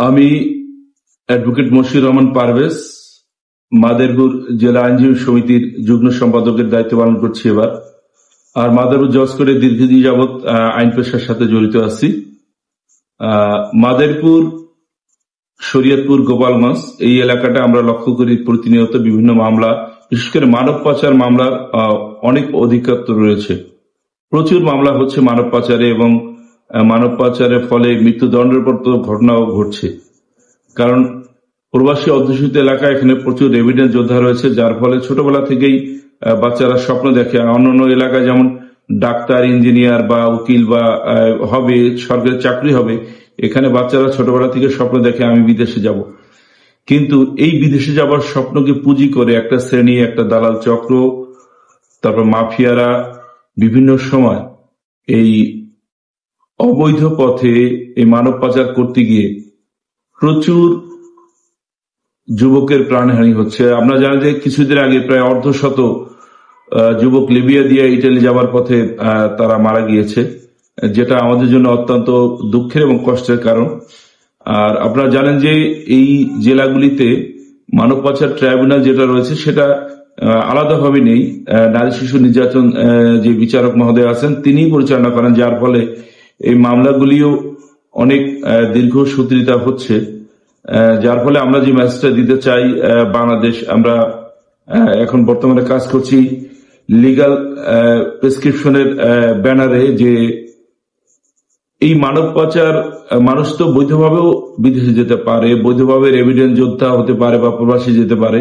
আমি অ্যাডভোকেট মশিউর রহমান পারভেজ মাদারীপুর জেলা আইনজীবী সমিতির যুগ্ম সম্পাদকের দায়িত্ব পালন করছি এবার। আর মাদারীপুর জজ করে দীর্ঘদিন যাবৎ আইন পেশার সাথে জড়িত আছি। মাদারীপুর, শরীয়তপুর, গোপালগঞ্জ এই এলাকাটা আমরা লক্ষ্য করি প্রতিনিয়ত বিভিন্ন মামলা, বিশেষ করে মানব পাচার মামলার অনেক অধিকার রয়েছে। প্রচুর মামলা হচ্ছে মানব পাচারে এবং মানব পাচারের ফলে মৃত্যুদণ্ডের পর তো ঘটনাও ঘটছে। কারণ প্রবাসী অধ্যুষিত এলাকা, এখানে প্রচুর এভিডেন্স যোদ্ধা রয়েছে, যার ফলে ছোটবেলা থেকেই বাচ্চারা স্বপ্ন দেখে। অন্যান্য এলাকায় যেমন ডাক্তার, ইঞ্জিনিয়ার বা উকিল বা হবে, সরকারি চাকরি হবে, এখানে বাচ্চারা ছোটবেলা থেকে স্বপ্ন দেখে আমি বিদেশে যাব। কিন্তু এই বিদেশে যাবার স্বপ্নকে পুঁজি করে একটা শ্রেণী, একটা দালাল চক্র, তারপর মাফিয়ারা বিভিন্ন সময় এই অবৈধ পথে এই মানব পাচার করতে গিয়ে প্রচুর যুবকের প্রাণহানি হচ্ছে। আমরা জানি যে কিছুদিন আগে প্রায় অর্ধশত যুবক লিবিয়া দিয়ে ইটালি যাবার পথে তারা মারা গিয়েছে, যেটা আমাদের জন্য অত্যন্ত দুঃখের এবং কষ্টের কারণ। আর আপনারা জানেন যে এই জেলাগুলিতে মানব পাচার ট্রাইব্যুনাল যেটা রয়েছে সেটা আলাদাভাবে নেই। নারী শিশু নির্যাতন যে বিচারক মহোদয় আছেন তিনি পরিচালনা করেন, যার ফলে এই মামলাগুলিও অনেক দীর্ঘ সূত্রিতা হচ্ছে। যার ফলে আমরা যে মেসেজটা দিতে চাই, বাংলাদেশ আমরা এখন বর্তমানে কাজ করছি লিগাল প্রেসক্রিপশনের ব্যানারে, যে এই মানব পাচার মানুষ তো বৈধভাবেও বিদেশে যেতে পারে, বৈধভাবে এভিডেন্স যোদ্ধা হতে পারে বা প্রবাসী যেতে পারে।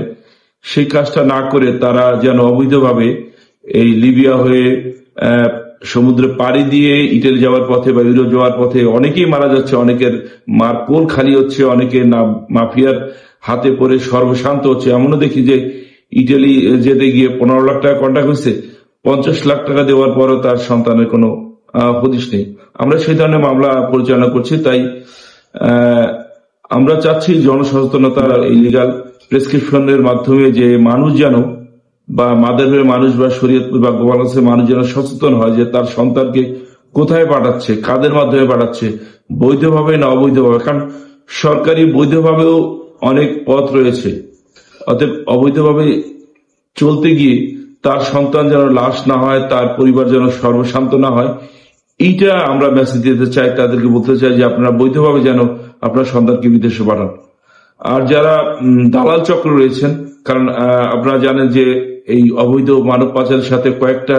সেই কাজটা না করে তারা যেন অবৈধভাবে এই লিবিয়া হয়ে সমুদ্রে পাড়ি দিয়ে ইটালি যাওয়ার পথে বা ইউরোপ যাওয়ার পথে অনেকেই মারা যাচ্ছে, অনেকের মার কোল খালি হচ্ছে, অনেকে মাফিয়ার হাতে পড়ে সর্বশান্ত হচ্ছে। এমনও দেখি যে ইটালি যেতে গিয়ে 15 লাখ টাকা কন্ট্যাক্ট হয়েছে, 50 লাখ টাকা দেওয়ার পরও তার সন্তানের কোনো হদিশ নেই। আমরা সেই ধরনের মামলা পরিচালনা করছি। তাই আমরা চাচ্ছি জনসচেতনতার ইলিগাল প্রেসক্রিপশনের মাধ্যমে যে মানুষ যেন, বা মাদারীপুরের মানুষ বা শরীয়তপুর বা গোপালগঞ্জের মানুষ যেন সচেতন হয় যে তার সন্তানকে কোথায় পাঠাচ্ছে, কাদের মাধ্যমে পাঠাচ্ছে, বৈধভাবে না অবৈধভাবে। কারণ সরকারি বৈধভাবেও অনেক পথ রয়েছে, অতএব অবৈধভাবে চলতে গিয়ে তার সন্তান যেন লাশ না হয়, তার পরিবার যেন সর্বশান্ত না হয়, এইটা আমরা মেসেজ দিতে চাই। তাদেরকে বলতে চাই যে আপনারা বৈধভাবে যেন আপনার সন্তানকে বিদেশে পাঠান। আর যারা দালাল চক্র রয়েছেন, কারণ আপনারা জানেন যে এই অবৈধ মানব পাচারের সাথে কয়েকটা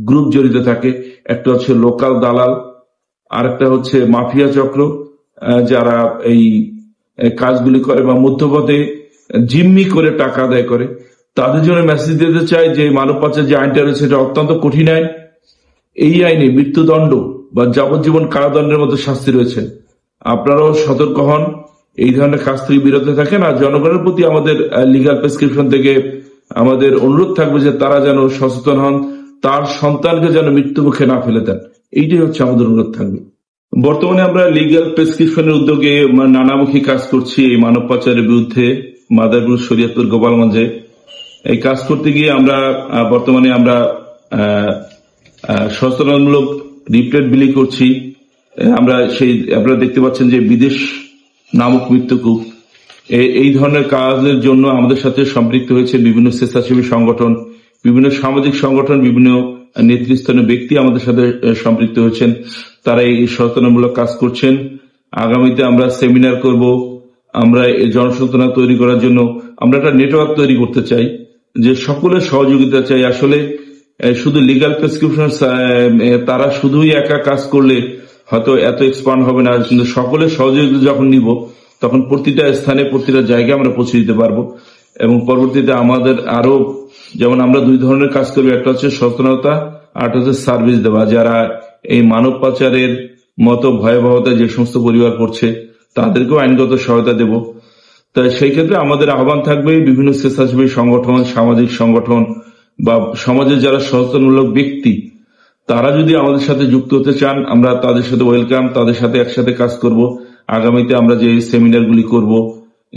গ্রুপ জড়িত থাকে। একটা হচ্ছে লোকাল দালাল, আর একটা হচ্ছে মাফিয়া চক্র, যারা এই কাজগুলি করে বা মধ্যপথে জিম্মি করে টাকা আদায় করে। তাদের জন্য মেসেজ দিতে চাই যে মানব পাচার যে আইনটা রয়েছে এটা অত্যন্ত কঠিন আইন। এই আইনে মৃত্যুদণ্ড বা যাবজ্জীবন কারাদণ্ডের মতো শাস্তি রয়েছে। আপনারাও সতর্ক হন, এই ধরনের কাজ থেকে বিরত থাকেন। আর জনগণের প্রতি আমাদের লিগাল প্রেসক্রিপশন থেকে আমাদের অনুরোধ থাকবে যে তারা যেন সচেতন হন, তার সন্তানকে যেন মৃত্যু মুখে না ফেলে দেন। এইটাই হচ্ছে আমাদের অনুরোধ থাকবে। বর্তমানে আমরা লিগাল প্রেসক্রিপশনের উদ্যোগে নানামুখী কাজ করছি এই মানব পাচারের বিরুদ্ধে মাদারীপুর, শরীয়তপুর, গোপালগঞ্জে। এই কাজ করতে গিয়ে আমরা বর্তমানে সচেতনমূলক রিপ্লেট বিলি করছি। আমরা আপনারা দেখতে পাচ্ছেন যে বিদেশ নামক মৃত্যুকূপ, এই ধরনের কাজের জন্য আমাদের সাথে সম্পৃক্ত হয়েছে বিভিন্ন স্বেচ্ছাসেবী সংগঠন, বিভিন্ন সামাজিক সংগঠন, বিভিন্ন নেতৃস্থানীয় ব্যক্তি আমাদের সাথে সম্পৃক্ত হয়েছেন। তারা এই সচেতনমূলক কাজ করছেন। আগামীতে আমরা সেমিনার করব। আমরা এই জনসচেতনতা তৈরি করার জন্য আমরা একটা নেটওয়ার্ক তৈরি করতে চাই, যে সকলের সহযোগিতা চাই। আসলে শুধু লিগাল প্রেসক্রিপশন তারা শুধুই একা কাজ করলে হয়তো এত এক্সপান্ড হবে না, কিন্তু সকলের সহযোগিতা যখন নিব তখন প্রতিটা স্থানে, প্রতিটা জায়গায় আমরা পৌঁছে দিতে পারবো। এবং পরবর্তীতে আমাদের আরো, যেমন আমরা 2 ধরনের কাজ করবো, একটা হচ্ছে সচেতনতা আর একটা হচ্ছে সার্ভিস দেওয়া। যারা এই মানব পাচারের মতো ভয়াবহতা যে সমস্ত পরিবার পড়ছে তাদেরকেও আইনগত সহায়তা দেব। তাই সেই ক্ষেত্রে আমাদের আহ্বান থাকবে বিভিন্ন স্বেচ্ছাসেবী সংগঠন, সামাজিক সংগঠন বা সমাজের যারা সচেতনমূলক ব্যক্তি, তারা যদি আমাদের সাথে যুক্ত হতে চান আমরা তাদের সাথে ওয়েলকাম, তাদের সাথে একসাথে কাজ করব। আগামীতে আমরা যে সেমিনারগুলি করব,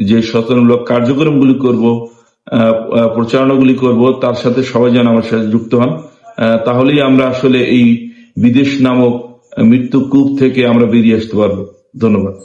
যে সচেতনমূলক কার্যক্রমগুলি করব, প্রচারণাগুলি করব, তার সাথে সবাই যেন আমার সাথে যুক্ত হন। তাহলেই আমরা আসলে এই বিদেশ নামক মৃত্যুকূপ থেকে আমরা বেরিয়ে আসতে পারবো। ধন্যবাদ।